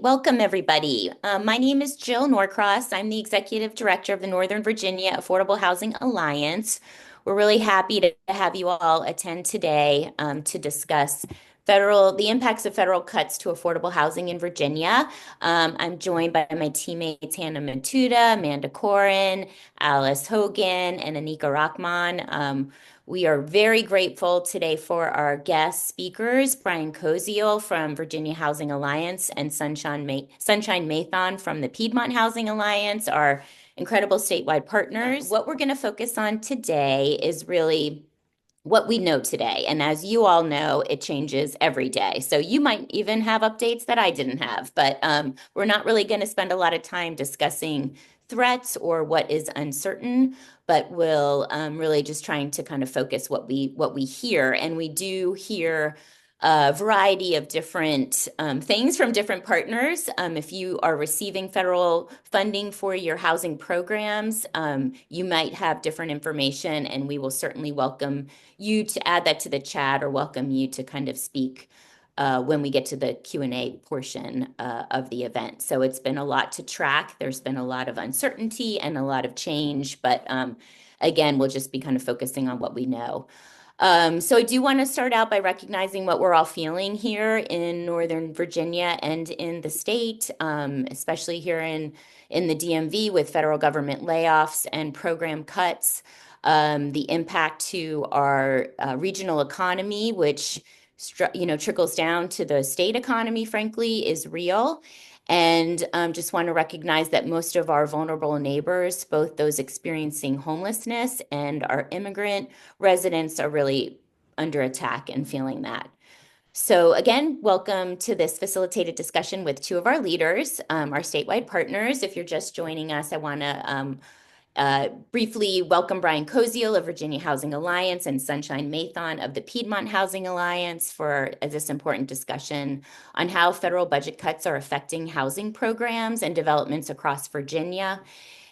welcome everybody. My name is Jill Norcross. I'm the Executive Director of the Northern Virginia Affordable Housing Alliance. We're really happy to have you all attend today to discuss the impacts of federal cuts to affordable housing in Virginia. I'm joined by my teammates Hannah Matuda, Amanda Corin, Alice Hogan, and Anika Rahman. We are very grateful today for our guest speakers, Brian Koziel from Virginia Housing Alliance and Sunshine Mathon from the Piedmont Housing Alliance, our incredible statewide partners. What we're going to focus on today is really what we know today. And as you all know, it changes every day. So you might even have updates that I didn't have, but we're not really going to spend a lot of time discussing threats or what is uncertain, but we'll really just trying to kind of focus what we hear. And we do hear a variety of different things from different partners. If you are receiving federal funding for your housing programs, you might have different information, and we will certainly welcome you to add that to the chat or welcome you to kind of speak when we get to the Q&A portion of the event. So it's been a lot to track. There's been a lot of uncertainty and a lot of change, but again, we'll just be kind of focusing on what we know. So I do want to start out by recognizing what we're all feeling here in Northern Virginia and in the state, especially here in the DMV with federal government layoffs and program cuts. The impact to our regional economy, which trickles down to the state economy, frankly, is real. And just want to recognize that most of our vulnerable neighbors, both those experiencing homelessness and our immigrant residents, are really under attack and feeling that. So again, welcome to this facilitated discussion with two of our leaders, our statewide partners. If you're just joining us, I want to briefly welcome Brian Koziel of Virginia Housing Alliance and Sunshine Mathon of the Piedmont Housing Alliance for this important discussion on how federal budget cuts are affecting housing programs and developments across Virginia,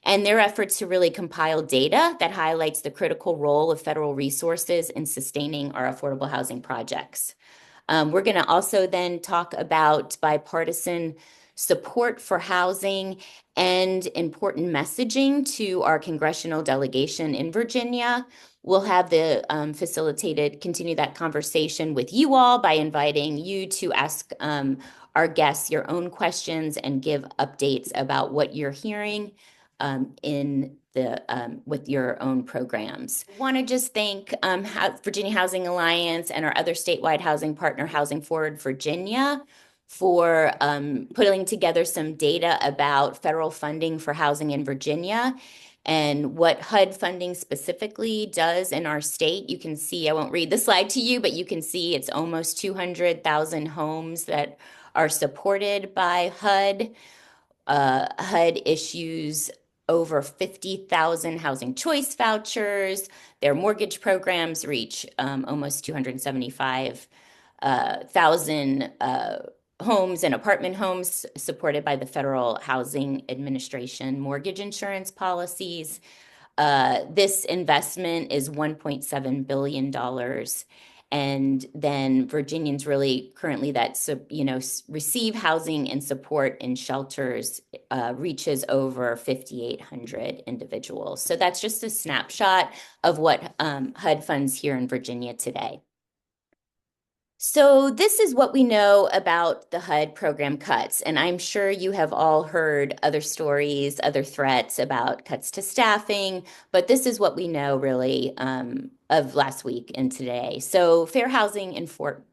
and their efforts to really compile data that highlights the critical role of federal resources in sustaining our affordable housing projects. We're going to also then talk about bipartisan support for housing and important messaging to our congressional delegation in Virginia. We'll have the continue that conversation with you all by inviting you to ask our guests your own questions and give updates about what you're hearing with your own programs. I want to just thank Virginia Housing Alliance and our other statewide housing partner, Housing Forward Virginia, for putting together some data about federal funding for housing in Virginia and what HUD funding specifically does in our state. You can see, I won't read the slide to you, but you can see it's almost 200,000 homes that are supported by HUD. HUD issues over 50,000 housing choice vouchers. Their mortgage programs reach almost 275,000 homes and apartment homes supported by the Federal Housing Administration mortgage insurance policies. This investment is $1.7 billion. And then Virginians really currently receive housing and support in shelters reaches over 5,800 individuals. So that's just a snapshot of what HUD funds here in Virginia today. So this is what we know about the HUD program cuts, and I'm sure you have all heard other stories, other threats about cuts to staffing, but this is what we know really of last week and today. So fair housing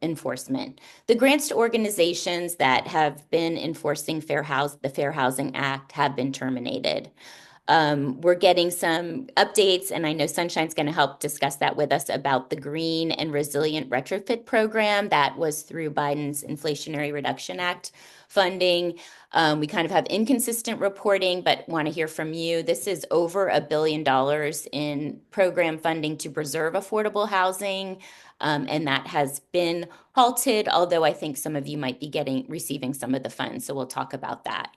enforcement. The grants to organizations that have been enforcing the Fair Housing Act have been terminated. We're getting some updates, and I know Sunshine's going to help discuss that with us about the Green and Resilient Retrofit Program that was through Biden's Inflationary Reduction Act funding. We kind of have inconsistent reporting, but want to hear from you. This is over $1 billion in program funding to preserve affordable housing, and that has been halted, although I think some of you might be receiving some of the funds, so we'll talk about that.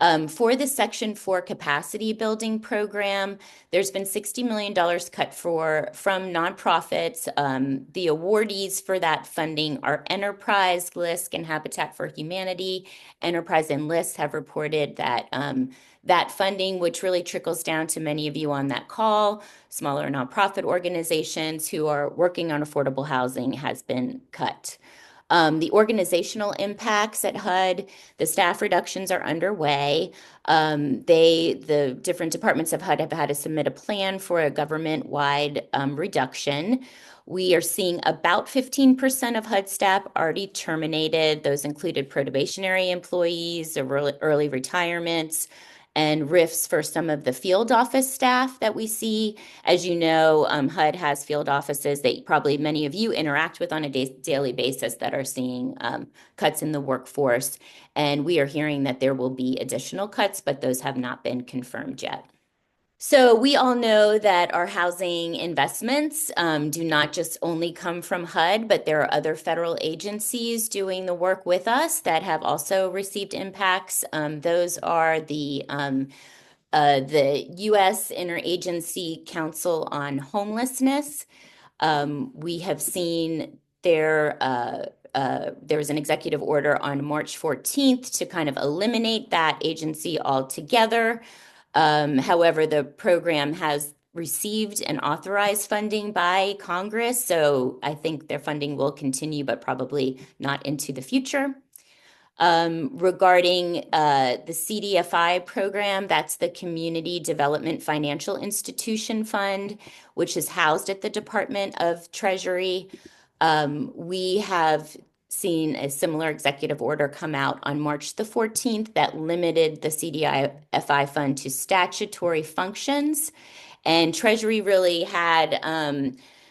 For the Section 4 capacity building program, there's been $60 million cut from nonprofits. The awardees for that funding are Enterprise, LISC, and Habitat for Humanity. Enterprise and LISC have reported that that funding, which really trickles down to many of you on that call, smaller nonprofit organizations who are working on affordable housing, has been cut. The organizational impacts at HUD, the staff reductions are underway. The different departments of HUD have had to submit a plan for a government-wide reduction. We are seeing about 15% of HUD staff already terminated. Those included probationary employees, early retirements, and RIFs for some of the field office staff that we see. As you know, HUD has field offices that probably many of you interact with on a daily basis that are seeing cuts in the workforce. And we are hearing that there will be additional cuts, but those have not been confirmed yet. So we all know that our housing investments do not just only come from HUD, but there are other federal agencies doing the work with us that have also received impacts. Those are the U.S. Interagency Council on Homelessness. We have seen there was an executive order on March 14th to kind of eliminate that agency altogether. However, the program has received and authorized funding by Congress, so I think their funding will continue, but probably not into the future. Regarding the CDFI program, that's the Community Development Financial Institution Fund, which is housed at the Department of Treasury. We have seen a similar executive order come out on March the 14th that limited the CDFI fund to statutory functions. And Treasury really had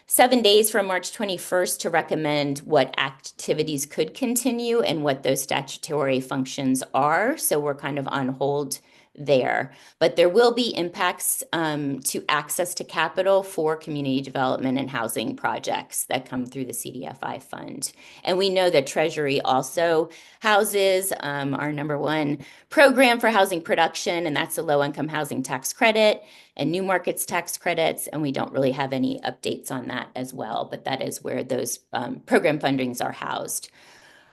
7 days from March 21st to recommend what activities could continue and what those statutory functions are. So we're kind of on hold there. But there will be impacts to access to capital for community development and housing projects that come through the CDFI fund. And we know that Treasury also houses our number one program for housing production, and that's the low-income housing tax credit and new markets tax credits. And we don't really have any updates on that as well, but that is where those program fundings are housed.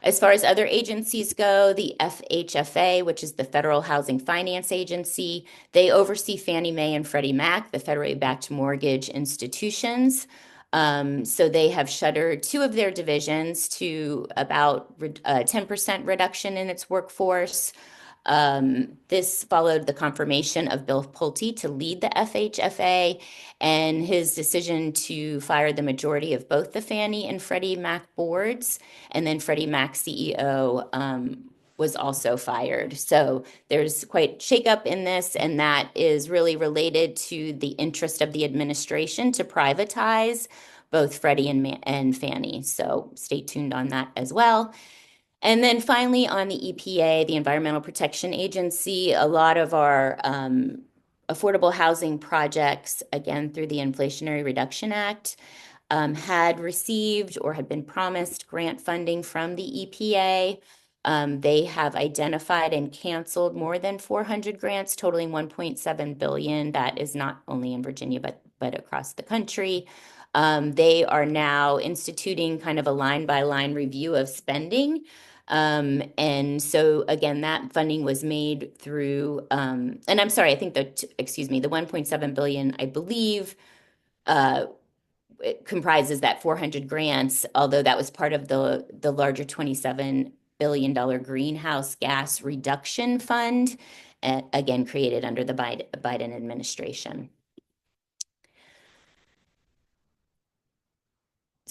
As far as other agencies go, the FHFA, which is the Federal Housing Finance Agency, they oversee Fannie Mae and Freddie Mac, the federally backed mortgage institutions. So they have shuttered two of their divisions to about a 10% reduction in its workforce. This followed the confirmation of Bill Pulte to lead the FHFA and his decision to fire the majority of both the Fannie and Freddie Mac boards. And then Freddie Mac CEO was also fired. So there's quite shakeup in this, and that is really related to the interest of the administration to privatize both Freddie and Fannie. So stay tuned on that as well. And then finally, on the EPA, the Environmental Protection Agency, a lot of our affordable housing projects, again, through the Inflationary Reduction Act, had received or had been promised grant funding from the EPA. They have identified and canceled more than 400 grants, totaling $1.7 billion. That is not only in Virginia, but across the country. They are now instituting kind of a line-by-line review of spending. And so again, that funding was made through, and I'm sorry, I think the 1.7 billion, I believe, it comprises that 400 grants, although that was part of the larger $27 billion greenhouse gas reduction fund, again, created under the Biden administration.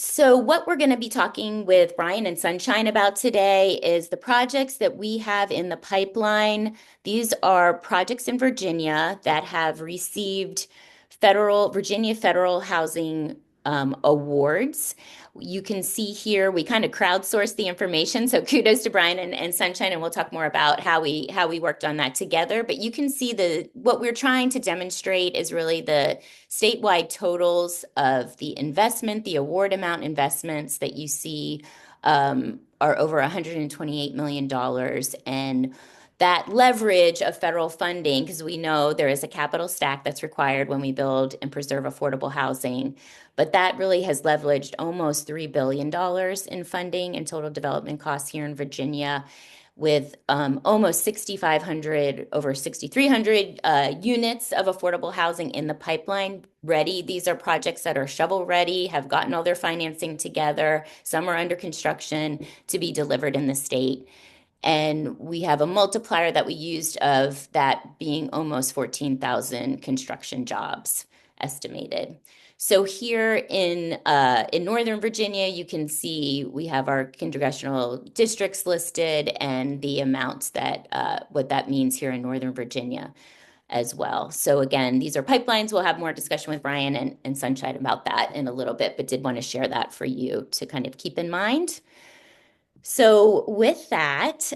So what we're going to be talking with Brian and Sunshine about today is the projects that we have in the pipeline. These are projects in Virginia that have received Virginia federal housing awards. You can see here, we kind of crowdsourced the information. So kudos to Brian and Sunshine, and we'll talk more about how we worked on that together. But you can see what we're trying to demonstrate is really the statewide totals of the investment, the award amount investments that you see are over $128 million. And that leverage of federal funding, because we know there is a capital stack that's required when we build and preserve affordable housing, but that really has leveraged almost $3 billion in funding and total development costs here in Virginia, with almost 6,500, over 6,300 units of affordable housing in the pipeline ready. These are projects that are shovel ready, have gotten all their financing together. Some are under construction to be delivered in the state. And we have a multiplier that we used of that being almost 14,000 construction jobs estimated. So here in Northern Virginia, you can see we have our congressional districts listed and the amounts that what that means here in Northern Virginia as well. So again, these are pipelines. We'll have more discussion with Brian and Sunshine about that in a little bit, but did want to share that for you to kind of keep in mind. So with that,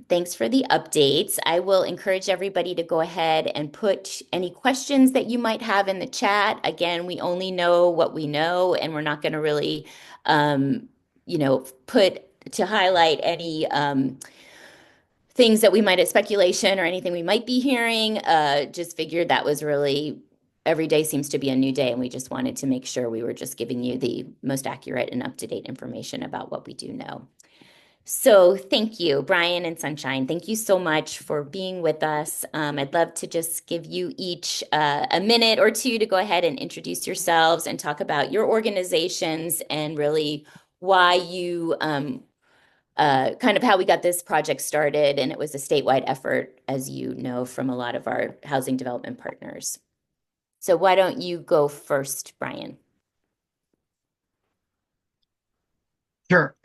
thanks for the updates. I will encourage everybody to go ahead and put any questions that you might have in the chat. Again, we only know what we know, and we're not going to really, put to highlight any things that we might have speculation or anything we might be hearing. Just figured that was really every day seems to be a new day, and we just wanted to make sure we were just giving you the most accurate and up-to-date information about what we do know. So thank you, Brian and Sunshine. Thank you so much for being with us. I'd love to just give you each a minute or two to go ahead and introduce yourselves and talk about your organizations and really why you kind of how we got this project started. And it was a statewide effort, as you know, from a lot of our housing development partners. So why don't you go first, Brian? Sure.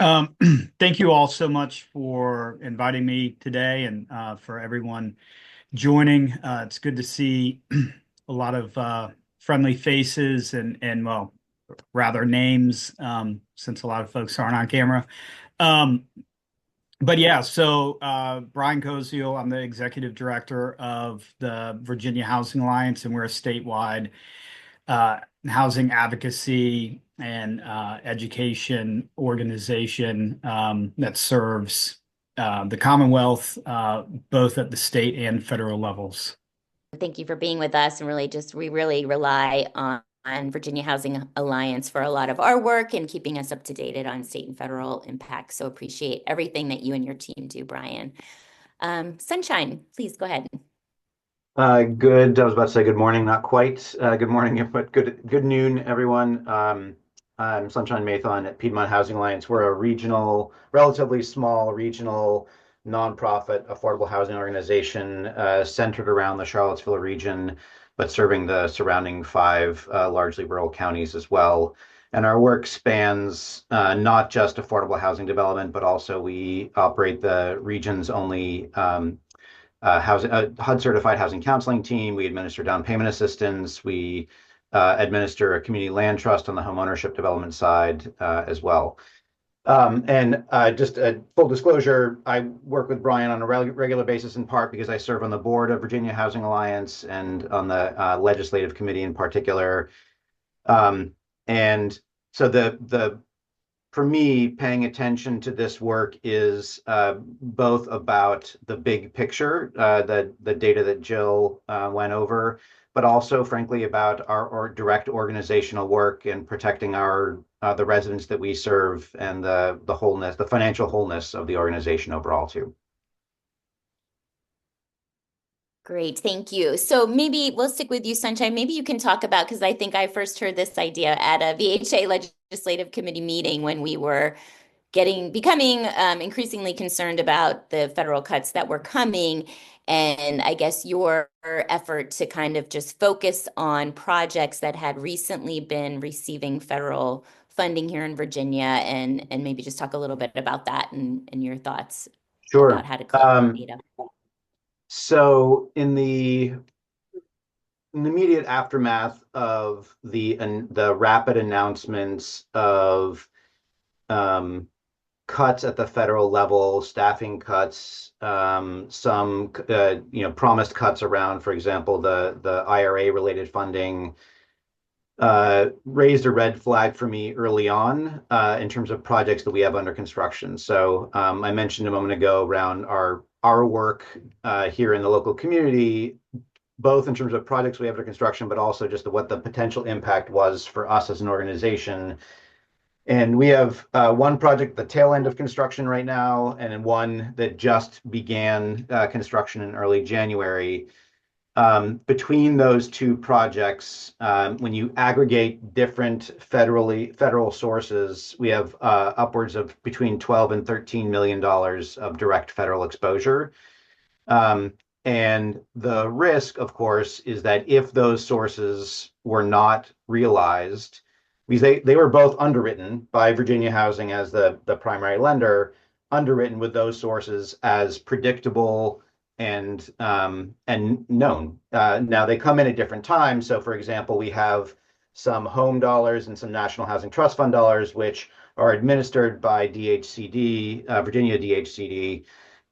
Thank you all so much for inviting me today and for everyone joining. It's good to see a lot of friendly faces and well, rather names, since a lot of folks aren't on camera. But yeah, so Brian Cozio, I'm the executive director of the Virginia Housing Alliance, and we're a statewide housing advocacy and education organization that serves the Commonwealth, both at the state and federal levels. Thank you for being with us, and we really rely on Virginia Housing Alliance for a lot of our work and keeping us up to date on state and federal impacts. So appreciate everything that you and your team do, Brian. Sunshine, please go ahead. Good. I was about to say good morning, not quite. Good morning, but good noon, everyone. I'm Sunshine Mathon at Piedmont Housing Alliance. We're a regional, relatively small regional nonprofit affordable housing organization centered around the Charlottesville region, but serving the surrounding 5 largely rural counties as well. And our work spans not just affordable housing development, but also we operate the region's only HUD certified housing counseling team. We administer down payment assistance. We administer a community land trust on the home ownership development side as well. And just a full disclosure, I work with Brian on a regular basis, in part because I serve on the board of Virginia Housing Alliance and on the legislative committee in particular. And so for me, paying attention to this work is both about the big picture, the data that Jill went over, but also, frankly, about our direct organizational work and protecting the residents that we serve and the wholeness, the financial wholeness of the organization overall, too. Great, thank you. So maybe we'll stick with you, Sunshine. Maybe you can talk about, because I think I first heard this idea at a VHA legislative committee meeting when we were becoming increasingly concerned about the federal cuts that were coming. And I guess your effort to kind of just focus on projects that had recently been receiving federal funding here in Virginia, and maybe just talk a little bit about that and your thoughts about how to collect data. So in the immediate aftermath of the rapid announcements of cuts at the federal level, staffing cuts, some promised cuts around, for example, the IRA related funding, raised a red flag for me early on in terms of projects that we have under construction. So I mentioned a moment ago around our our work here in the local community, both in terms of projects we have under construction, but also just what the potential impact was for us as an organization. And we have one project at the tail end of construction right now, and then one that just began construction in early January. Between those two projects, when you aggregate different federal sources, we have upwards of between 12 and $13 million of direct federal exposure. And the risk, of course, is that if those sources were not realized, because they were both underwritten by Virginia Housing as the primary lender, underwritten with those sources as predictable and known. Now they come in at different times. So, for example, we have some home dollars and some National Housing Trust Fund dollars, which are administered by DHCD, Virginia DHCD,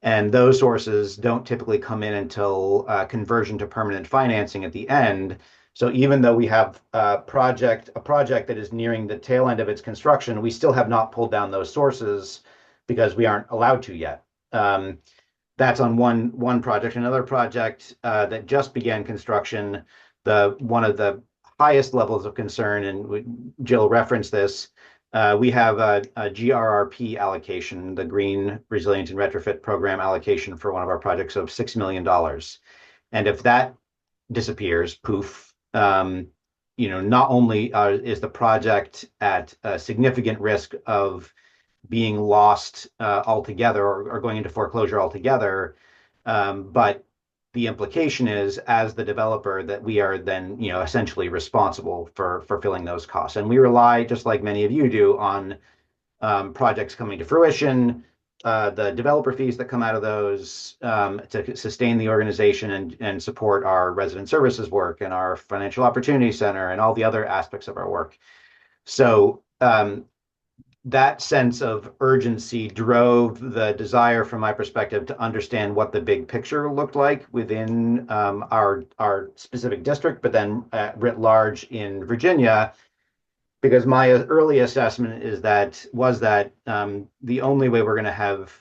and those sources don't typically come in until conversion to permanent financing at the end. So even though we have a project that is nearing the tail end of its construction, we still have not pulled down those sources because we aren't allowed to yet. That's on one project. Another project that just began construction, one of the highest levels of concern, and Jill referenced this, we have a GRRP allocation, the Green Resilient and Retrofit Program allocation for one of our projects of $6 million. And if that disappears, poof, not only is the project at a significant risk of being lost altogether or going into foreclosure altogether, but the implication is, as the developer, that we are then, essentially responsible for filling those costs. And we rely, just like many of you do, on projects coming to fruition, the developer fees that come out of those to sustain the organization and support our resident services work and our financial opportunity center and all the other aspects of our work. So that sense of urgency drove the desire, from my perspective, to understand what the big picture looked like within our specific district, but then writ large in Virginia, because my early assessment was that the only way we're going to have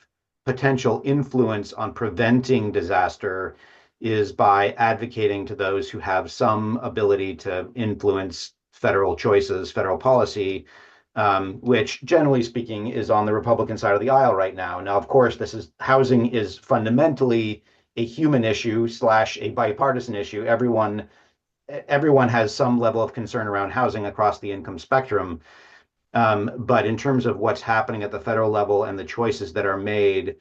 potential influence on preventing disaster is by advocating to those who have some ability to influence federal choices, federal policy, which generally speaking is on the Republican side of the aisle right now. Now, of course, housing is fundamentally a human issue / a bipartisan issue. Everyone has some level of concern around housing across the income spectrum. But in terms of what's happening at the federal level and the choices that are made,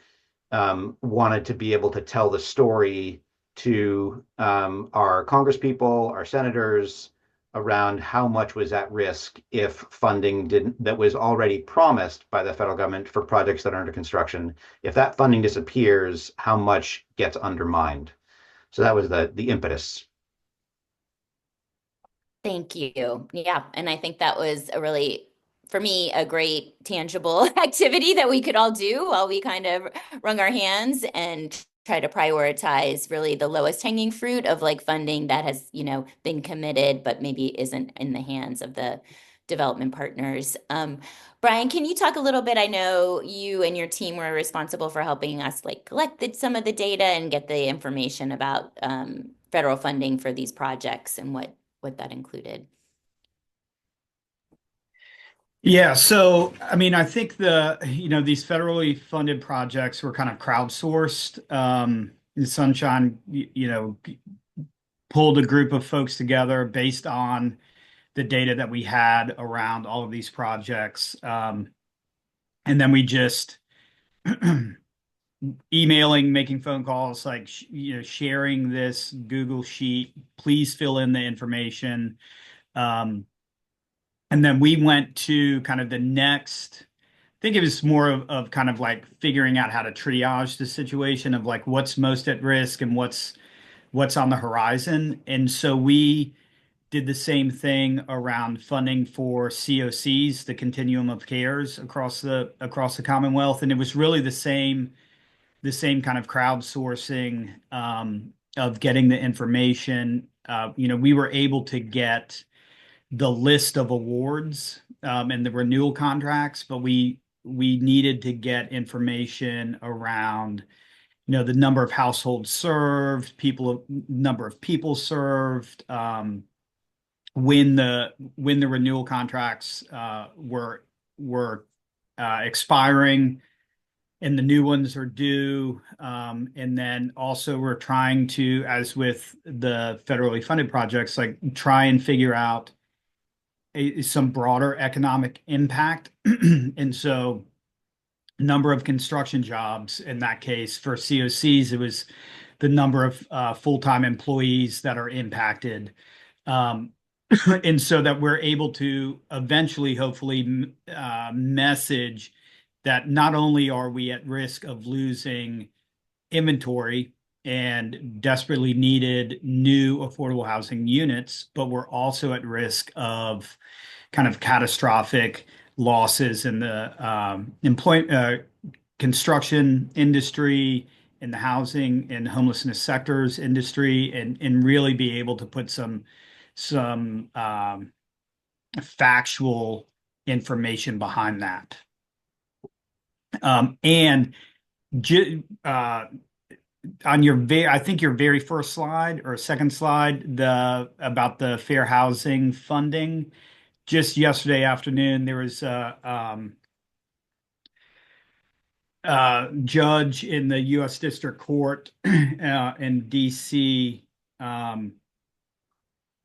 wanted to be able to tell the story to our congresspeople, our senators, around how much was at risk if funding that was already promised by the federal government for projects that are under construction, if that funding disappears, how much gets undermined. So that was the impetus. Thank you. Yeah. And I think that was for me, a great tangible activity that we could all do while we kind of wrung our hands and try to prioritize really the lowest hanging fruit of funding that has, been committed, but maybe isn't in the hands of the development partners. Brian, can you talk a little bit? I know you and your team were responsible for helping us collect some of the data and get the information about federal funding for these projects and what that included. Yeah, so I mean, I think these federally funded projects were kind of crowdsourced. Sunshine, pulled a group of folks together based on the data that we had around all of these projects, and then we just emailing, making phone calls, sharing this Google sheet. Please fill in the information. And then we went to kind of the next, I think it was more of kind of figuring out how to triage the situation of what's most at risk and what's on the horizon. And so we did the same thing around funding for COCs, the continuum of cares across the Commonwealth. And it was really the same kind of crowdsourcing of getting the information. We were able to get the list of awards and the renewal contracts, but we needed to get information around the number of households served, number of people served, when the renewal contracts were expiring and the new ones are due. And then also we're trying to, as with the federally funded projects, like try and figure out some broader economic impact. And so number of construction jobs in that case for COCs, it was the number of full-time employees that are impacted. And so that we're able to eventually, hopefully, message that not only are we at risk of losing inventory and desperately needed new affordable housing units, but we're also at risk of kind of catastrophic losses in the construction industry, in the housing and homelessness sectors industry, and really be able to put some factual information behind that. And on I think your very first slide or second slide, about the fair housing funding, just yesterday afternoon, there was a judge in the U.S. District Court in D.C.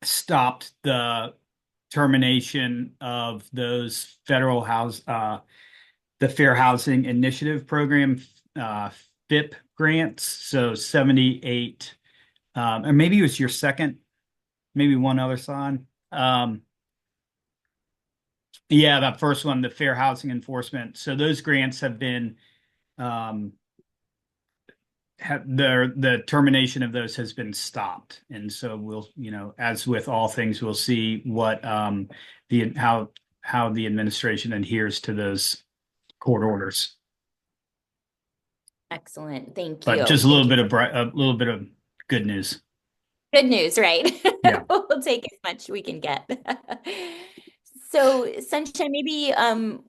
Stopped the termination of those the Fair Housing Initiative Program, FIP grants. So 78, or maybe it was your second, maybe one other sign. Yeah, that first one, the Fair Housing Enforcement. So those grants have been, the termination of those has been stopped. And so we'll, as with all things, we'll see what how the administration adheres to those court orders. Excellent. Thank But you. just a little bit of good news. Good news, right? Yeah. We'll take as much we can get. So, Sunshine, maybe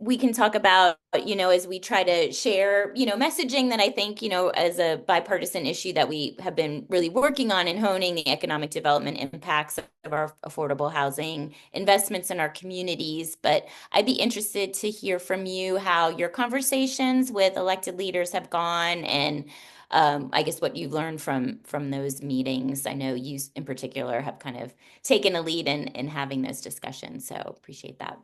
we can talk about, as we try to share, messaging that I think, as a bipartisan issue that we have been really working on and honing the economic development impacts of our affordable housing investments in our communities. But I'd be interested to hear from you how your conversations with elected leaders have gone, and I guess what you've learned from those meetings. I know you in particular have kind of taken a lead in having those discussions, so appreciate that.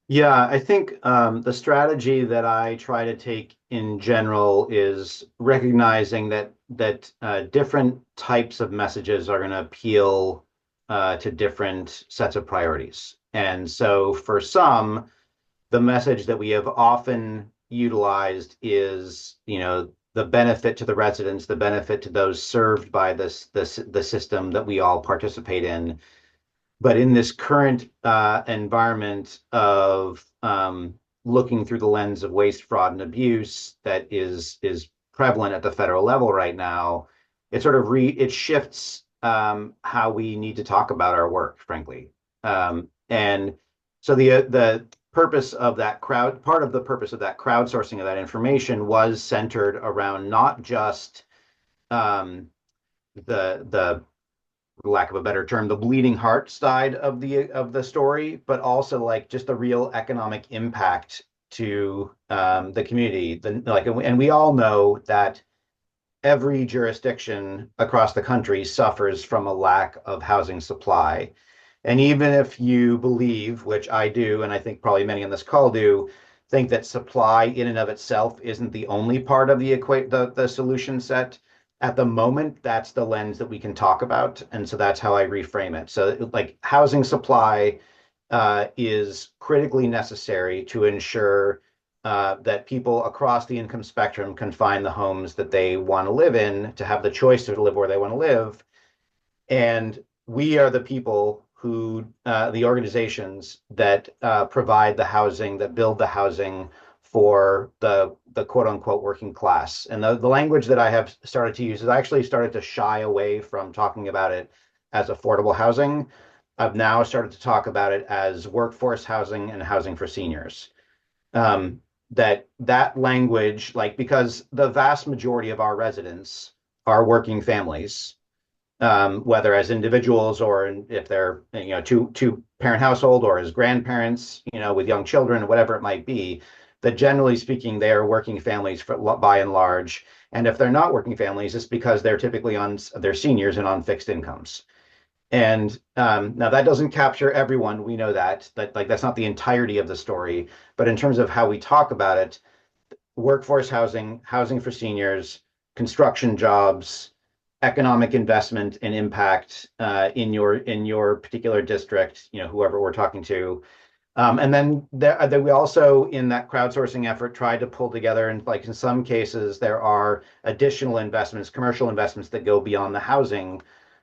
Yeah, I think the strategy that I try to take in general is recognizing that different types of messages are going to appeal to different sets of priorities. And so for some, the message that we have often utilized is, the benefit to the residents, the benefit to those served by the system that we all participate in. But in this current environment of looking through the lens of waste, fraud, and abuse that is prevalent at the federal level right now, it sort of it shifts how we need to talk about our work, frankly. And so the purpose of that part of the purpose of that crowdsourcing of that information was centered around not just the for lack of a better term, the bleeding heart side of the story, but also like just the real economic impact to the community. And we all know that every jurisdiction across the country suffers from a lack of housing supply. And even if you believe, which I do, and I think probably many on this call do, think that supply in and of itself isn't the only part of the solution set, at the moment, that's the lens that we can talk about. And so that's how I reframe it. So like housing supply is critically necessary to ensure that people across the income spectrum can find the homes that they want to live in, to have the choice to live where they want to live. And we are the people who, the organizations that provide the housing, that build the housing for the quote unquote working class. And the language that I have started to use is I actually started to shy away from talking about it as affordable housing. I've now started to talk about it as workforce housing and housing for seniors. that language, like, because the vast majority of our residents are working families, whether as individuals or if they're, two parent household or as grandparents, with young children, whatever it might be, that generally speaking, they are working families by and large. And if they're not working families, it's because they're typically they're seniors and on fixed incomes. And now that doesn't capture everyone. We know that like that's not the entirety of the story. But in terms of how we talk about it, workforce housing, housing for seniors, construction jobs, economic investment and impact in your particular district, whoever we're talking to. And then we also, in that crowdsourcing effort, tried to pull together, and like in some cases, there are additional investments, commercial investments that go beyond the housing.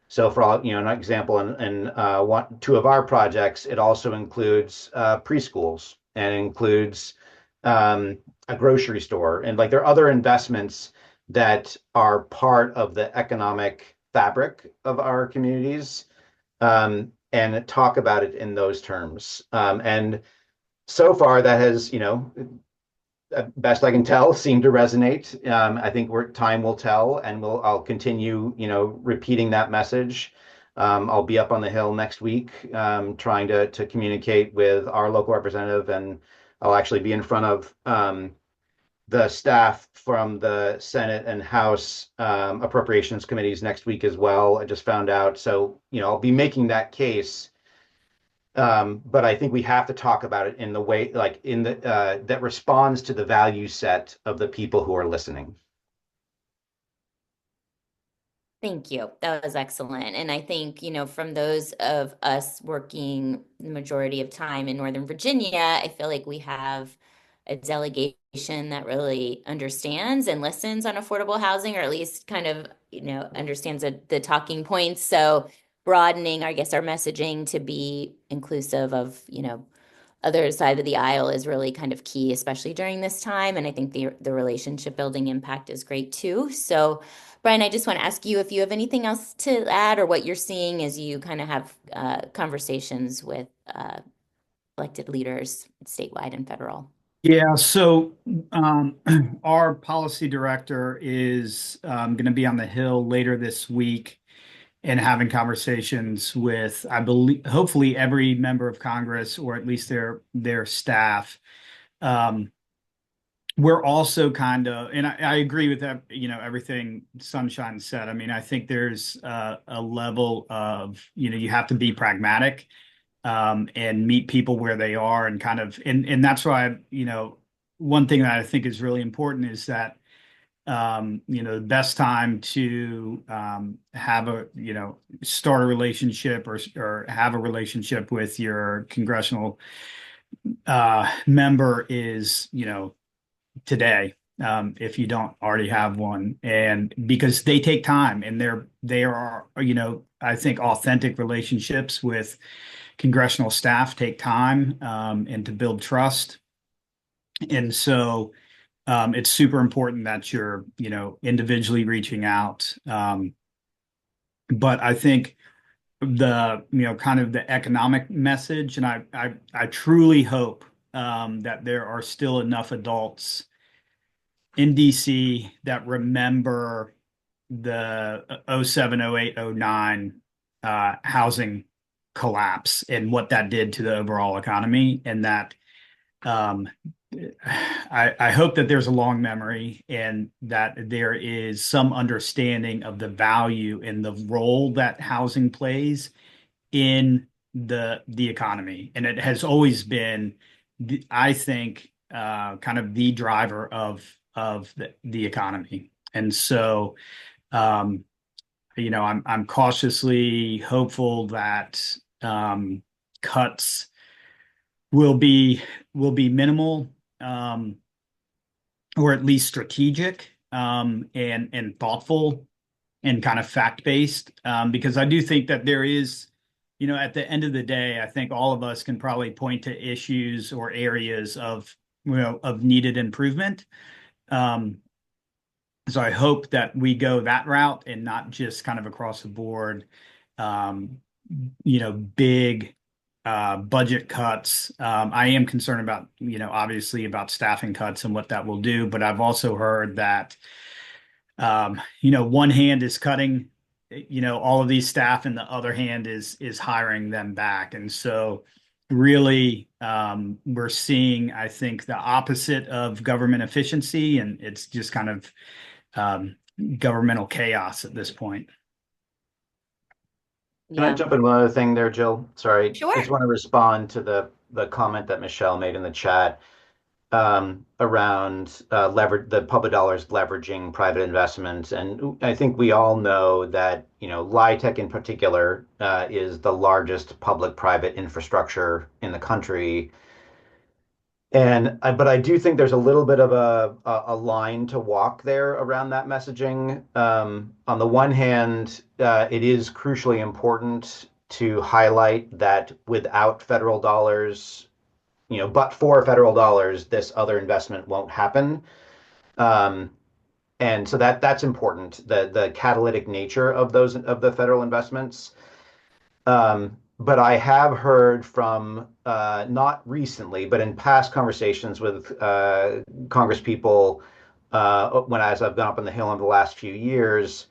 So for all, an example, two of our projects, it also includes preschools and includes a grocery store. And like there are other investments that are part of the economic fabric of our communities, and talk about it in those terms. And so far, that has, best I can tell, seemed to resonate. I think time will tell, and I'll continue, repeating that message. I'll be up on the Hill next week, trying to communicate with our local representative, and I'll actually be in front of the staff from the Senate and House appropriations committees next week as well. I just found out. So, I'll be making that case. But I think we have to talk about it in the way, like that responds to the value set of the people who are listening. Thank you. That was excellent. And I think, from those of us working the majority of time in Northern Virginia, I feel like we have a delegation that really understands and listens on affordable housing, or at least kind of, understands the talking points. So broadening, I guess, our messaging to be inclusive of, other side of the aisle is really kind of key, especially during this time. And I think the relationship building impact is great too. So, Brian, I just want to ask you if you have anything else to add, or what you're seeing as you kind of have conversations with elected leaders statewide and federal. Yeah, so our policy director is going to be on the Hill later this week and having conversations with, I believe, hopefully every member of Congress, or at least their staff. We're also kind of, and I agree with that, everything Sunshine said. I mean, I think there's a level of, you have to be pragmatic, and meet people where they are, and kind of, and that's why, one thing that I think is really important is that, the best time to have start a relationship, or have a relationship with your congressional member is, today, if you don't already have one, and because they take time, and they are, I think authentic relationships with congressional staff take time, and to build trust. And so it's super important that you're, individually reaching out. But I think kind of the economic message, and I truly hope that there are still enough adults in DC that remember the 07, 08, 09 housing collapse and what that did to the overall economy, and that I hope that there's a long memory, and that there is some understanding of the value and the role that housing plays in the economy. And it has always been, I think, kind of the driver of the economy. And so, I'm cautiously hopeful that cuts will be minimal, or at least strategic, and thoughtful, and kind of fact-based, because I do think that there is, at the end of the day, I think all of us can probably point to issues or areas of needed improvement. So I hope that we go that route, and not just kind of across the board, big budget cuts. I am concerned about, obviously about staffing cuts and what that will do, but I've also heard that, one hand is cutting, all of these staff and the other hand is hiring them back. And so really, we're seeing, I think, the opposite of government efficiency, and it's just kind of governmental chaos at this point. Can I Yeah, jump in one other thing there, Jill? Sorry, I just sure. want to respond to the comment that Michelle made in the chat around the public dollars leveraging private investments. And I think we all know that, LIHTC in particular is the largest public-private infrastructure in the country. But I do think there's a little bit of a line to walk there around that messaging. On the one hand, it is crucially important to highlight that without federal dollars, but for federal dollars, this other investment won't happen. Um, and so that's important, the catalytic nature of the federal investments. But I have heard from not recently, but in past conversations with Congress people, as I've gone up on the Hill over the last few years,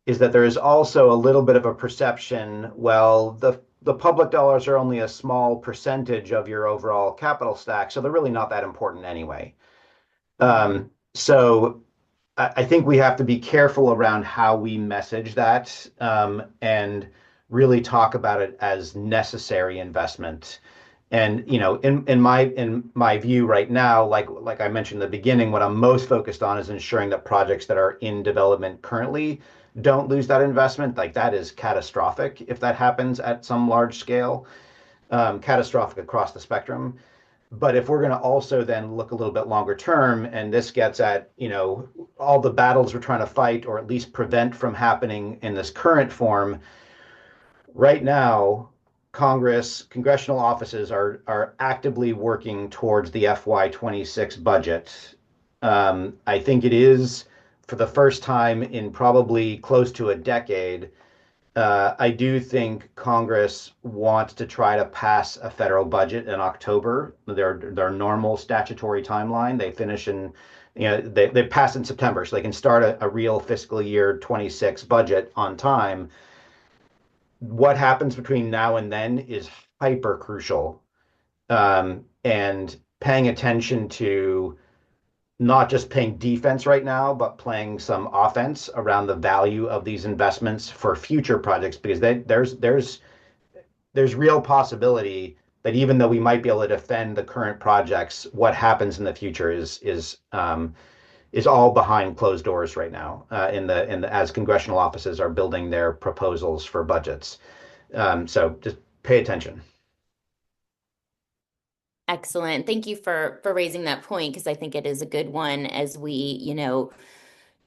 is that there is also a little bit of a perception, well, the public dollars are only a small percentage of your overall capital stack, so they're really not that important anyway. So I think we have to be careful around how we message that, and really talk about it as necessary investment. And in my view right now, like I mentioned in the beginning, what I'm most focused on is ensuring that projects that are in development currently don't lose that investment. Like that is catastrophic if that happens at some large scale, catastrophic across the spectrum. But if we're going to also then look a little bit longer term, and this gets at, all the battles we're trying to fight or at least prevent from happening in this current form, right now, congressional offices are actively working towards the FY26 budget. I think it is for the first time in probably close to a decade. I do think Congress wants to try to pass a federal budget in October. Their normal statutory timeline. They finish in, they pass in September, so they can start a real fiscal year 26 budget on time. What happens between now and then is hyper crucial, and paying attention to not just playing defense right now, but playing some offense around the value of these investments for future projects, because there's real possibility that even though we might be able to defend the current projects, what happens in the future is all behind closed doors right now, as congressional offices are building their proposals for budgets. So just pay attention. Excellent. Thank you for raising that point because I think it is a good one as we,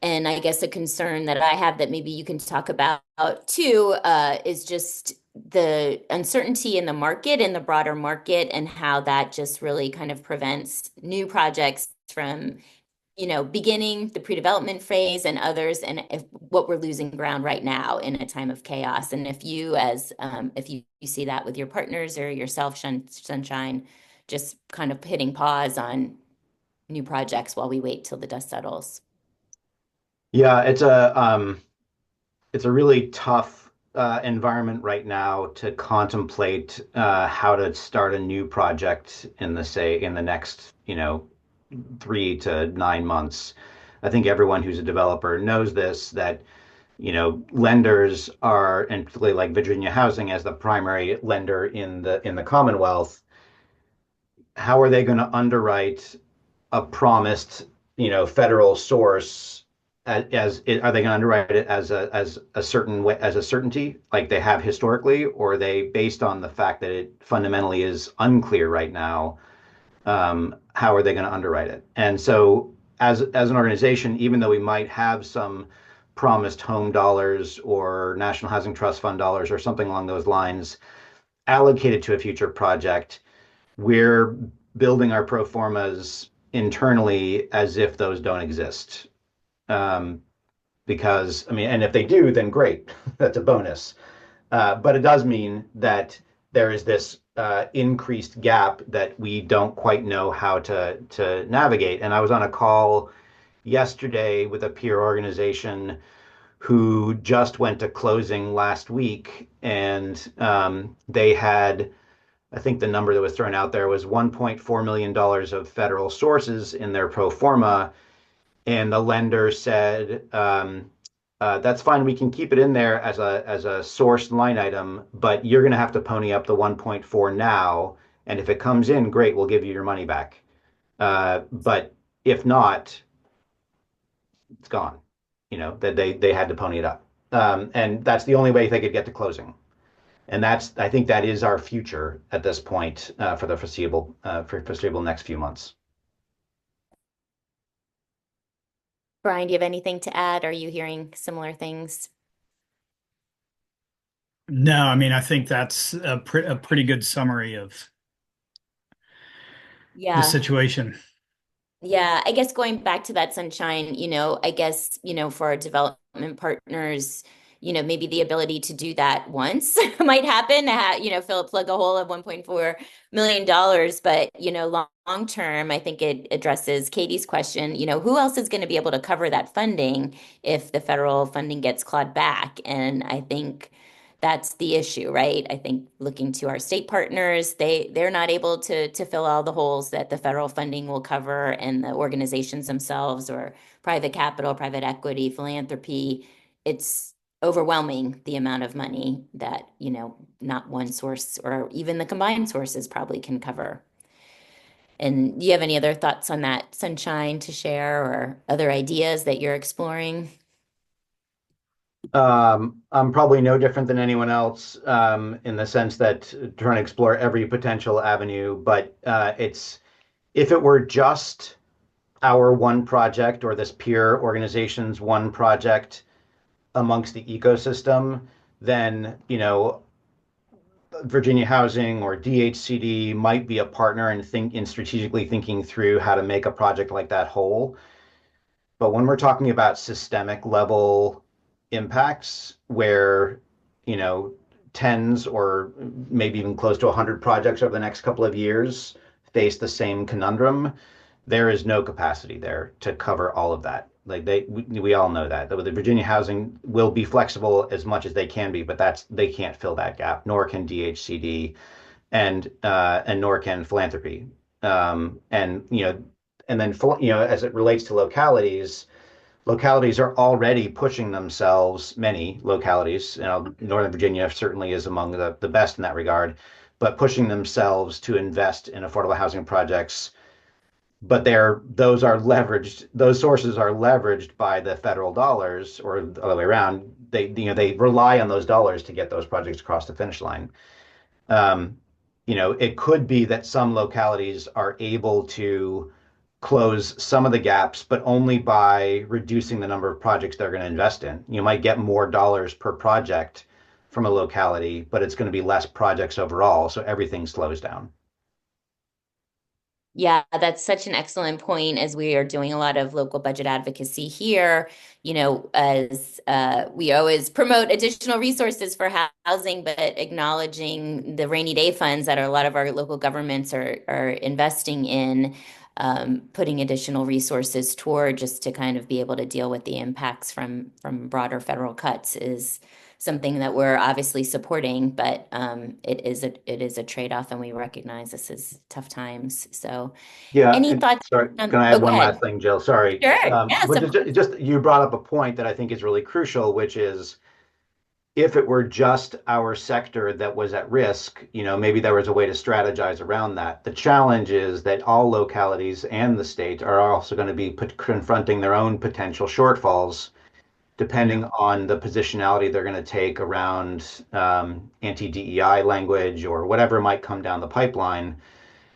and I guess a concern that I have that maybe you can talk about too, is just the uncertainty in the market, in the broader market, and how that just really kind of prevents new projects from, beginning the pre-development phase and others, and what we're losing ground right now in a time of chaos. And if you see that with your partners or yourself, Sunshine, just kind of hitting pause on new projects while we wait till the dust settles. Yeah, it's a really tough environment right now to contemplate how to start a new project in the next 3 to 9 months. I think everyone who's a developer knows this, that lenders are, and particularly like Virginia Housing as the primary lender in the Commonwealth, how are they going to underwrite a promised federal source? Are they going to underwrite it as a certain way, as a certainty like they have historically, or are they based on the fact that it fundamentally is unclear right now? How are they going to underwrite it? And so as an organization, even though we might have some promised home dollars or National Housing Trust Fund dollars or something along those lines allocated to a future project, we're building our pro formas internally as if those don't exist. Because, I mean, and if they do, then great, that's a bonus. But it does mean that there is this increased gap that we don't quite know how to navigate. And I was on a call yesterday with a peer organization who just went to closing last week, and they had, I think the number that was thrown out there was $1.4 million of federal sources in their pro forma, and the lender said, that's fine. We can keep it in there as a source line item, but you're going to have to pony up the 1.4 now. And if it comes in, great, we'll give you your money back. But if not, it's gone. That they had to pony it up, and that's the only way they could get to closing. And I think that is our future at this point for the foreseeable next few months. Brian, do you have anything to add? Are you hearing similar things? No, I mean, I think that's a pretty good summary of the Yeah. situation. Yeah, I guess going back to that sunshine, I guess, for our development partners, maybe the ability to do that once might happen, plug a hole of $1.4 million. But, long term, I think it addresses Katie's question, who else is going to be able to cover that funding if the federal funding gets clawed back? And I think that's the issue, right? I think looking to our state partners, they're not able to fill all the holes that the federal funding will cover, and the organizations themselves or private capital, private equity, philanthropy, it's overwhelming the amount of money that, not one source or even the combined sources probably can cover. And do you have any other thoughts on that, Sunshine, to share, or other ideas that you're exploring? I'm probably no different than anyone else in the sense that trying to explore every potential avenue, but if it were just our one project or this peer organization's one project amongst the ecosystem, then Virginia Housing or DHCD might be a partner in strategically thinking through how to make a project like that whole. But when we're talking about systemic level impacts where, you know, tens or maybe even close to 100 projects over the next couple of years face the same conundrum, there is no capacity there to cover all of that. Like we all know that. The Virginia Housing will be flexible as much as they can be, but they can't fill that gap, nor can DHCD and nor can philanthropy. And and then as it relates to localities are already pushing themselves, many localities, Northern Virginia certainly is among the best in that regard, but pushing themselves to invest in affordable housing projects. But those sources are leveraged by the federal dollars, or the other way around. They rely on those dollars to get those projects across the finish line. It could be that some localities are able to close some of the gaps, but only by reducing the number of projects they're going to invest in. You might get more dollars per project from a locality, but it's going to be less projects overall, so everything slows down. Yeah, that's such an excellent point as we are doing a lot of local budget advocacy here. As we always promote additional resources for housing, but acknowledging the rainy day funds that a lot of our local governments are investing in, putting additional resources toward, just to kind of be able to deal with the impacts from broader federal cuts, is something that we're obviously supporting, but it is a trade-off, and we recognize this is tough times. So, Yeah, any and thoughts sorry, on? can I Oh, add go one ahead. last thing, Jill? Sorry. Sure. Yes, But of course. just you brought up a point that I think is really crucial, which is if it were just our sector that was at risk, maybe there was a way to strategize around that. The challenge is that all localities and the state are also going to be confronting their own potential shortfalls, depending on the positionality they're going to take around anti-DEI language or whatever might come down the pipeline.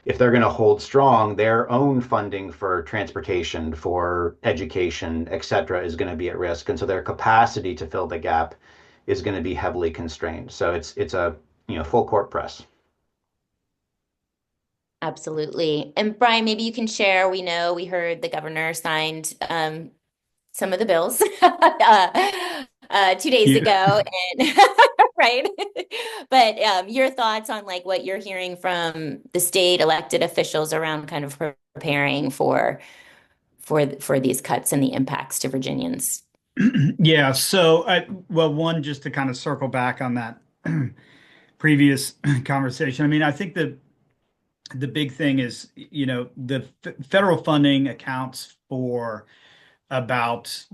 If they're going to hold strong, their own funding for transportation, for education, et cetera, is going to be at risk. And so their capacity to fill the gap is going to be heavily constrained. So it's a full court press. Absolutely. And Brian, maybe you can share. We heard the governor signed some of the bills 2 days Yeah. ago, and right? But your thoughts on like what you're hearing from the state elected officials around kind of preparing for these cuts and the impacts to Virginians. Yeah. So, well, one, just to kind of circle back on that previous conversation. I mean, I think the big thing is, the federal funding accounts for about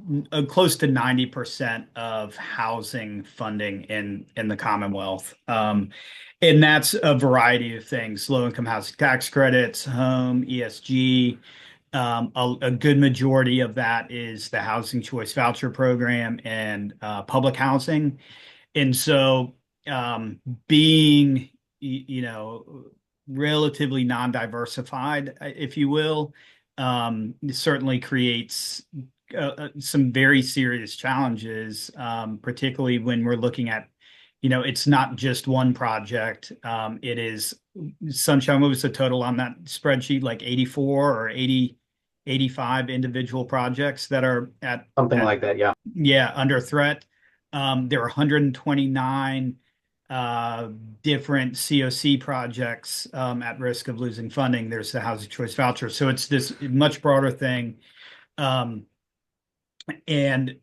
close to 90% of housing funding in the Commonwealth. And that's a variety of things, low income housing tax credits, home, ESG. A good majority of that is the Housing Choice Voucher Program and public housing. And so, being, relatively non-diversified, if you will, certainly creates some very serious challenges, particularly when we're looking at, it's not just one project. It is Sunshine. What was the total on that spreadsheet? Like 84 or 85 individual projects that are Something like that, yeah. yeah, under threat. There are 129 different COC projects at risk of losing funding. There's the Housing Choice Voucher. So it's this much broader thing. Um, and,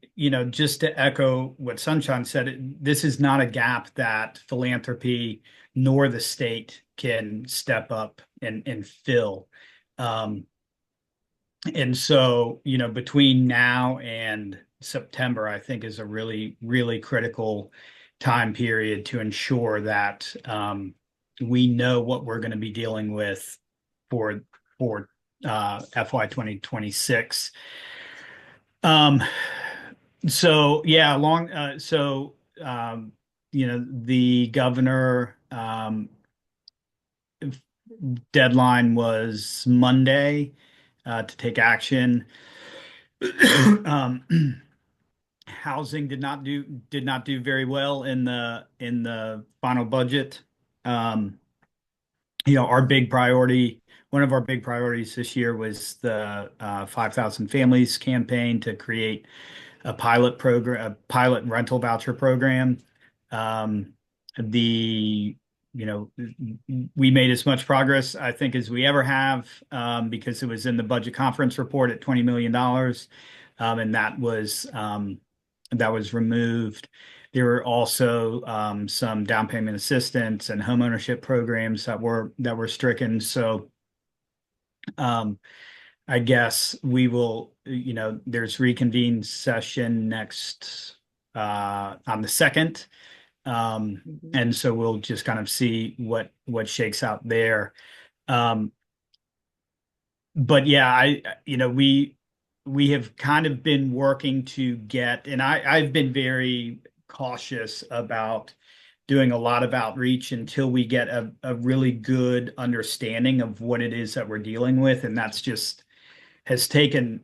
just to echo what Sunshine said, this is not a gap that philanthropy nor the state can step up and fill. Um, and so, between now and September, I think is a really, really critical time period to ensure that we know what we're going to be dealing with for FY 2026. So yeah, the governor deadline was Monday to take action. Um, Housing did not do very well in the final budget. Um, our big priority, one of our big priorities this year was the 5,000 Families campaign to create a pilot rental voucher program. Um, the we made as much progress, I think, as we ever have, because it was in the budget conference report at $20 million, and that was removed. There were also some down payment assistance and homeownership programs that were stricken. So I guess we will, there's reconvene session next on the 2nd. And so we'll just kind of see what shakes out there. But yeah, we have kind of been working to get, and I've been very cautious about doing a lot of outreach until we get a really good understanding of what it is that we're dealing with. And that's just has taken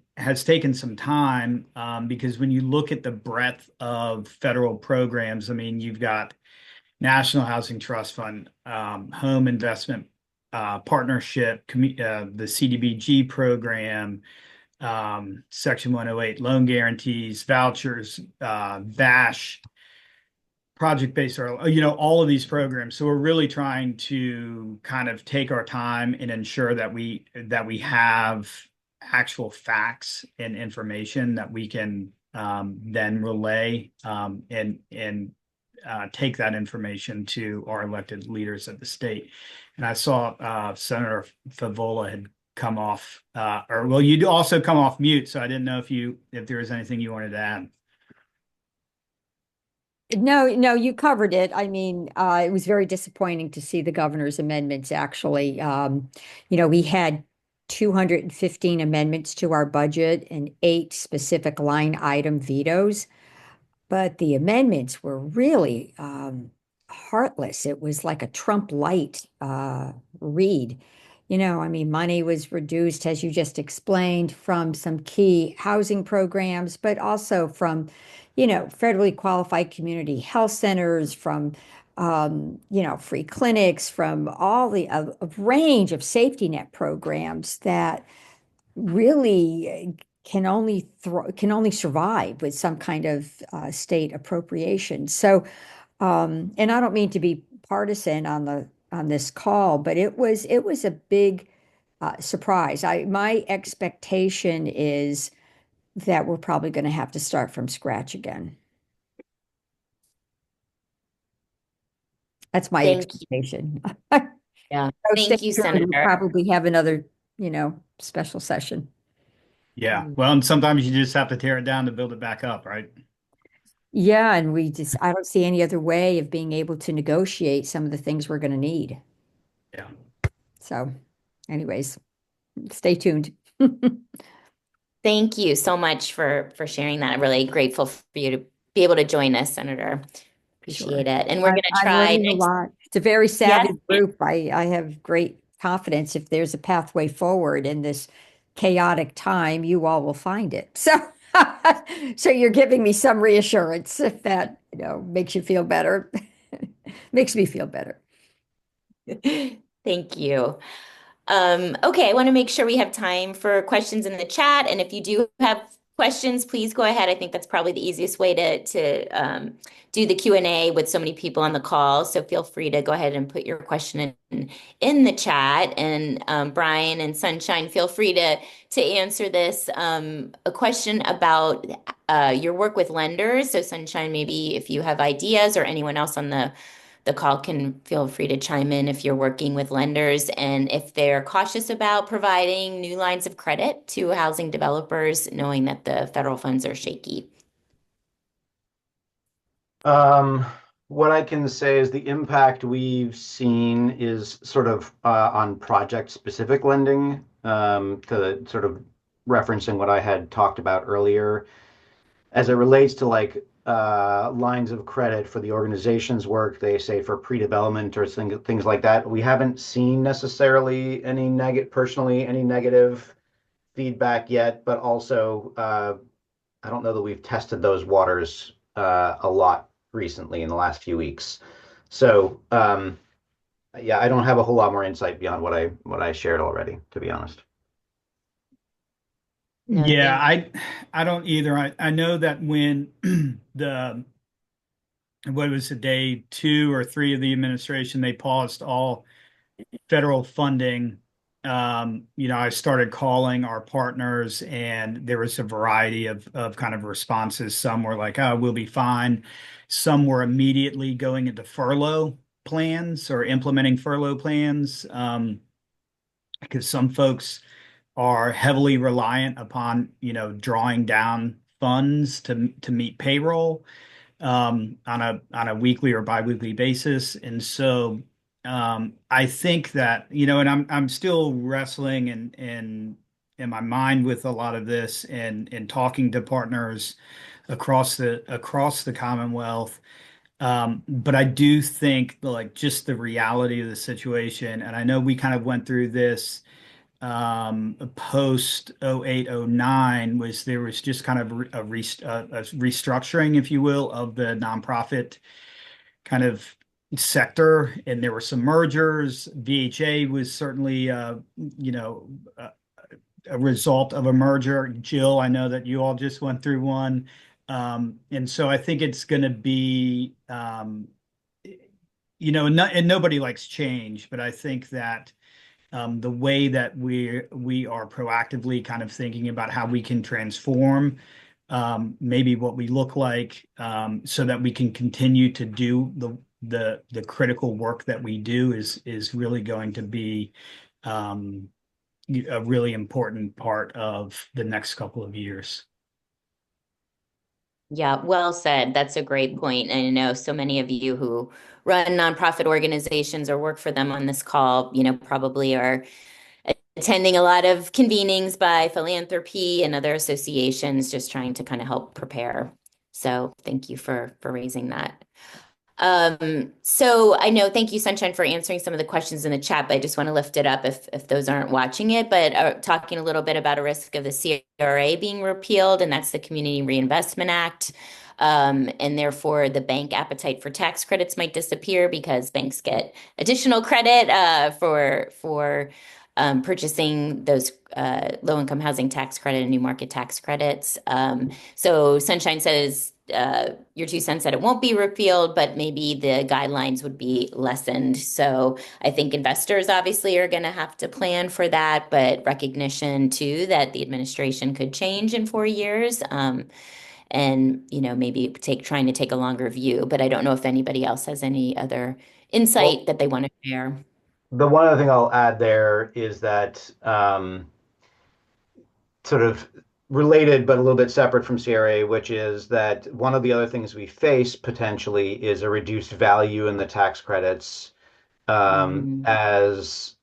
some time, because when you look at the breadth of federal programs, I mean, you've got National Housing Trust Fund, Home Investment Partnership, the CDBG program, Section 108 loan guarantees, vouchers, VASH, project-based, all of these programs. So we're really trying to kind of take our time and ensure that we have actual facts and information that we can then relay, and take that information to our elected leaders at the state. And I saw Senator Favola had come off, you'd also come off mute, so I didn't know if there was anything you wanted to add. No, no, you covered it. I mean, it was very disappointing to see the governor's amendments actually. We had 215 amendments to our budget and 8 specific line item vetoes, but the amendments were really heartless. It was like a Trump light read. I mean, money was reduced, as you just explained, from some key housing programs, but also from federally qualified community health centers, from, free clinics, from all a range of safety net programs that really can only survive with some kind of state appropriation. So And I don't mean to be partisan on this call, but it was a big surprise. My expectation is that we're probably going to have to start from scratch again. That's my Thank you. expectation. Yeah. So stay Thank you, tuned. We'll Senator. probably have another, special session. Yeah. Mm. Well, and sometimes you just have to tear it down to build it back up, right? Yeah, and I don't see any other way of being able to negotiate some of the things we're going to need. Yeah. So, anyways, stay tuned. Thank you so much for sharing that. I'm really grateful for you to be able to join us, Senator. Appreciate Sure. it. And we're going to I'm try learning a next. lot. It's a very Yes. savvy group. I have great confidence if there's a pathway forward in this chaotic time, you all will find it. So, so you're giving me some reassurance if that, makes you feel better. Makes me feel better. Thank you. Okay, I want to make sure we have time for questions in the chat. And if you do have questions, please go ahead. I think that's probably the easiest way to do the Q&A with so many people on the call. So feel free to go ahead and put your question in the chat. And Brian and Sunshine, feel free to answer this. A question about your work with lenders. So Sunshine, maybe if you have ideas or anyone else on the call can feel free to chime in if you're working with lenders and if they're cautious about providing new lines of credit to housing developers, knowing that the federal funds are shaky. What I can say is the impact we've seen is sort of on project-specific lending, to sort of referencing what I had talked about earlier. As it relates to like lines of credit for the organization's work, they say for pre-development or things like that, we haven't seen necessarily any negative feedback yet, but also I don't know that we've tested those waters a lot recently in the last few weeks. So yeah, I don't have a whole lot more insight beyond what I shared already, to be honest. No, Yeah, thank I don't either. I know that when the what was it, day 2 or 3 of the administration, they paused all federal funding. I started calling our partners, and there was a variety of kind of responses. Some were like, "Oh, we'll be fine." Some were immediately going into furlough plans or implementing furlough plans, because some folks are heavily reliant upon, drawing down funds to meet payroll on a weekly or biweekly basis. And so I think that, and I'm still wrestling in my mind with a lot of this and talking to partners across the Commonwealth. But I do think like just the reality of the situation, and I know we kind of went through this post 0809, was there was just kind of a restructuring, if you will, of the nonprofit kind of sector, and there were some mergers. VHA was certainly a result of a merger. Jill, I know that you all just went through one. And so I think it's going to be, and nobody likes change, but I think that the way that we are proactively kind of thinking about how we can transform maybe what we look like, so that we can continue to do the critical work that we do is really going to be a really important part of the next couple of years. Yeah, well said. That's a great point. And I know so many of you who run nonprofit organizations or work for them on this call, probably are attending a lot of convenings by philanthropy and other associations, just trying to kind of help prepare. So thank you for raising that. So I know, thank you, Sunshine, for answering some of the questions in the chat, but I just want to lift it up if those aren't watching it, but talking a little bit about a risk of the CRA being repealed, and that's the Community Reinvestment Act. And therefore the bank appetite for tax credits might disappear because banks get additional credit for purchasing those low-income housing tax credit and new market tax credits. So Sunshine says your 2 cents that it won't be repealed, but maybe the guidelines would be lessened. So I think investors obviously are going to have to plan for that, but recognition too that the administration could change in 4 years. And maybe trying to take a longer view. But I don't know if anybody else has any other insight Well, that they want to share. the one other thing I'll add there is that sort of related but a little bit separate from CRA, which is that one of the other things we face potentially is a reduced value in the tax credits Mm. as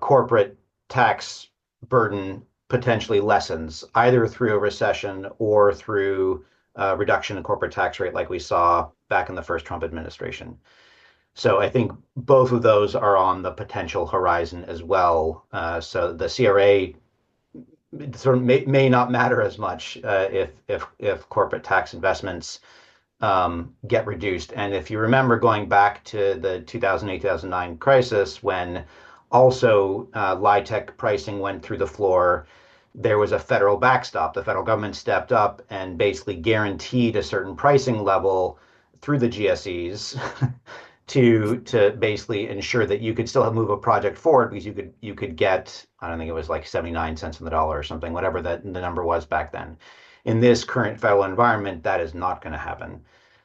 corporate tax burden potentially lessens, either through a recession or through a reduction in corporate tax rate like we saw back in the first Trump administration. So I think both of those are on the potential horizon as well. So the CRA sort of may not matter as much if corporate tax investments get reduced. And if you remember going back to the 2008, 2009 crisis, when also LIHTC pricing went through the floor, there was a federal backstop. The federal government stepped up and basically guaranteed a certain pricing level through the GSEs to basically ensure that you could still move a project forward because you could get, I don't think it was like 79 cents on the dollar or something, whatever the number was back then. In this current federal environment, that is not going to happen.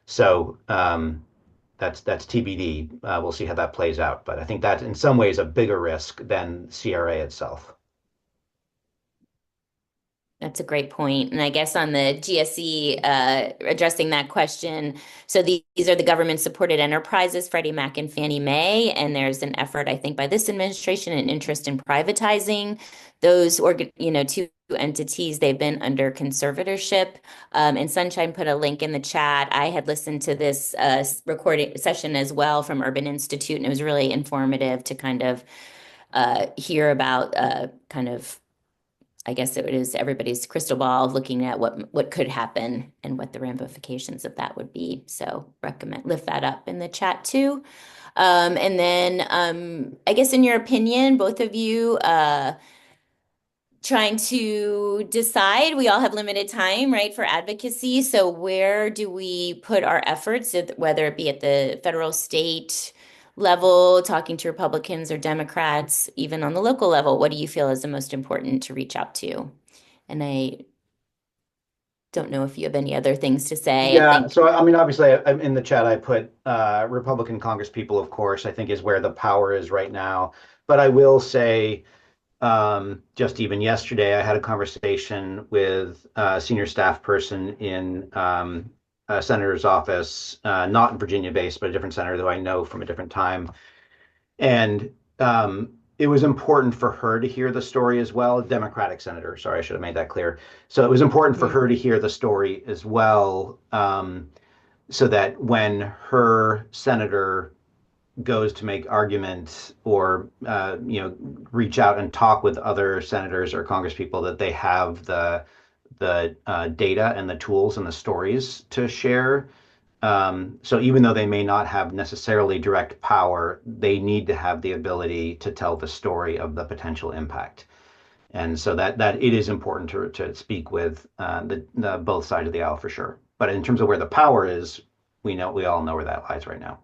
So that's TBD. We'll see how that plays out. But I think that's in some ways a bigger risk than CRA itself. That's a great point. And I guess on the GSE, addressing that question, so these are the government-supported enterprises, Freddie Mac and Fannie Mae, and there's an effort, I think, by this administration and interest in privatizing those, two entities. They've been under conservatorship. And Sunshine put a link in the chat. I had listened to this recording session as well from Urban Institute, and it was really informative to kind of hear about I guess it is everybody's crystal ball looking at what could happen and what the ramifications of that would be. So lift that up in the chat too. And then I guess in your opinion, both of you trying to decide, we all have limited time, right, for advocacy. So where do we put our efforts, whether it be at the federal, state level, talking to Republicans or Democrats, even on the local level? What do you feel is the most important to reach out to? And I don't know if you have any other things to say. I Yeah, think so I mean, obviously, in the chat, I put Republican Congress people, of course, I think is where the power is right now. But I will say, just even yesterday, I had a conversation with a senior staff person in a senator's office, not Virginia based, but a different senator that I know from a different time. And it was important for her to hear the story as well. Democratic senator, sorry, I should have made that clear. So it was important for her to hear the story as well, so that when her senator goes to make arguments or reach out and talk with other senators or congresspeople, that they have the data and the tools and the stories to share. So even though they may not have necessarily direct power, they need to have the ability to tell the story of the potential impact. And so that it is important to speak with the both sides of the aisle for sure. But in terms of where the power is, we all know where that lies right now.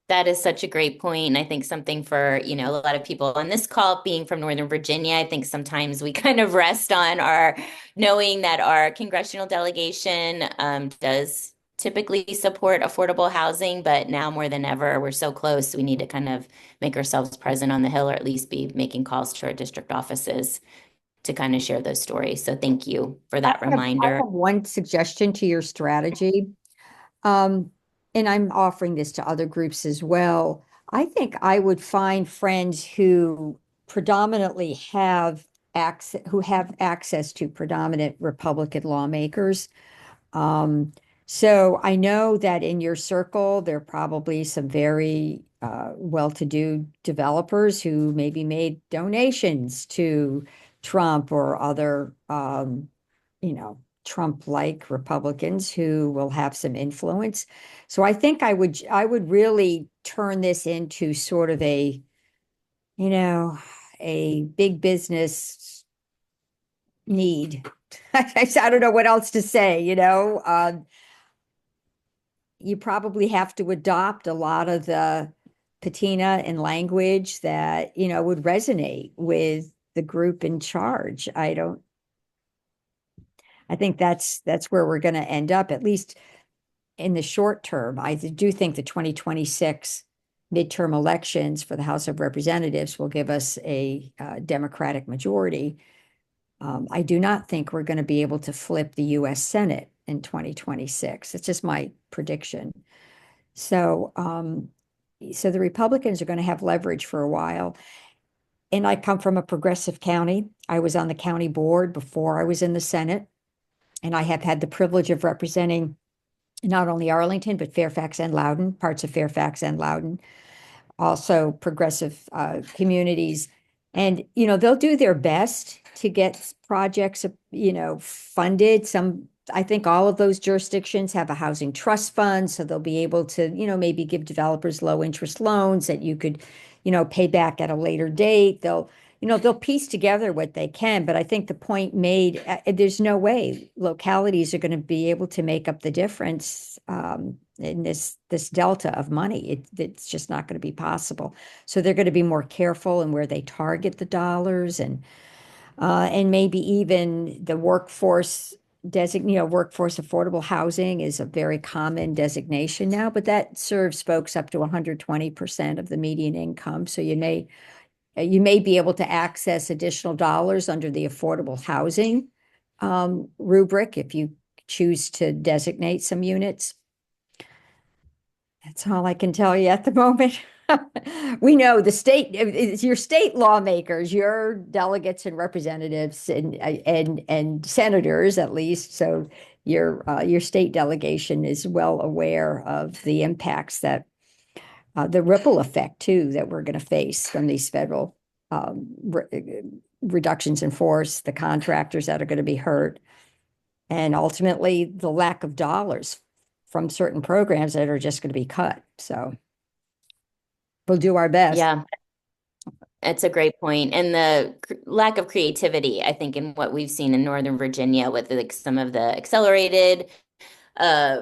that is such a great point. And I think something for, a lot of people on this call being from Northern Virginia, I think sometimes we kind of rest on our knowing that our congressional delegation does typically support affordable housing, but now more than ever, we're so close. We need to kind of make ourselves present on the Hill, or at least be making calls to our district offices to kind of share those stories. So thank you for that I reminder. have one suggestion to your strategy. And I'm offering this to other groups as well. I think I would find friends who predominantly have access to predominant Republican lawmakers. So I know that in your circle, there are probably some very well-to-do developers who maybe made donations to Trump or other, Trump-like Republicans who will have some influence. So I think I would really turn this into sort of a big business need I don't know what else to say, you know. You probably have to adopt a lot of the patina and language that, you know, would resonate with the group in charge. I think that's where we're going to end up, at least in the short term. I do think the 2026 midterm elections for the House of Representatives will give us a Democratic majority. I do not think we're going to be able to flip the US Senate in 2026. It's just my prediction. So, so the Republicans are going to have leverage for a while. And I come from a progressive county. I was on the county board before I was in the Senate. And I have had the privilege of representing not only Arlington, but Fairfax and Loudoun, parts of Fairfax and Loudoun, also progressive communities. And, you know, they'll do their best to get projects, you know, funded. I think all of those jurisdictions have a housing trust fund, so they'll be able to, you know, maybe give developers low interest loans that you could, you know, pay back at a later date. They'll piece together what they can, but I think the point made, there's no way localities are going to be able to make up the difference in this delta of money. It's just not going to be possible. So they're going to be more careful in where they target the dollars, and maybe even the workforce workforce affordable housing is a very common designation now, but that serves folks up to 120% of the median income. So you may be able to access additional dollars under the affordable housing rubric if you choose to designate some units. That's all I can tell you at the moment. We know the state, it's your state lawmakers, your delegates and representatives and senators at least. So your state delegation is well aware of the impacts that the ripple effect too that we're going to face from these federal reductions in force, the contractors that are going to be hurt, and ultimately the lack of dollars from certain programs that are just going to be cut. So we'll do our best. Yeah, it's a great point. And the lack of creativity, I think, in what we've seen in Northern Virginia with like some of the accelerated uh,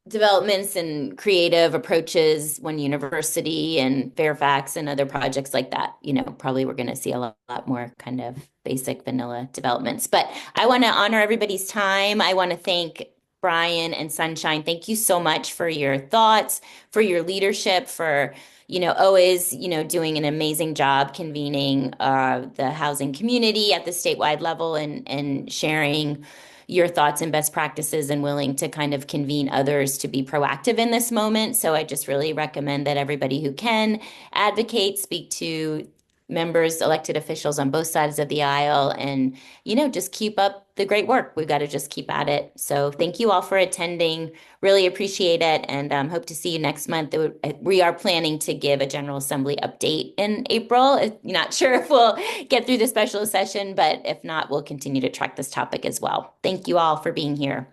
developments and creative approaches, One University and Fairfax and other projects like that, you know, probably we're going to see a lot more kind of basic vanilla developments. But I want to honor everybody's time. I want to thank Brian and Sunshine. Thank you so much for your thoughts, for your leadership, for, you know, always, you know, doing an amazing job convening the housing community at the statewide level and sharing your thoughts and best practices and willing to kind of convene others to be proactive in this moment. So I just really recommend that everybody who can advocate, speak to members, elected officials on both sides of the aisle, and, you know, just keep up the great work. We've got to just keep at it. So thank you all for attending. Really appreciate it, and hope to see you next month. We are planning to give a General Assembly update in April. Not sure if we'll get through the special session, but if not, we'll continue to track this topic as well. Thank you all for being here.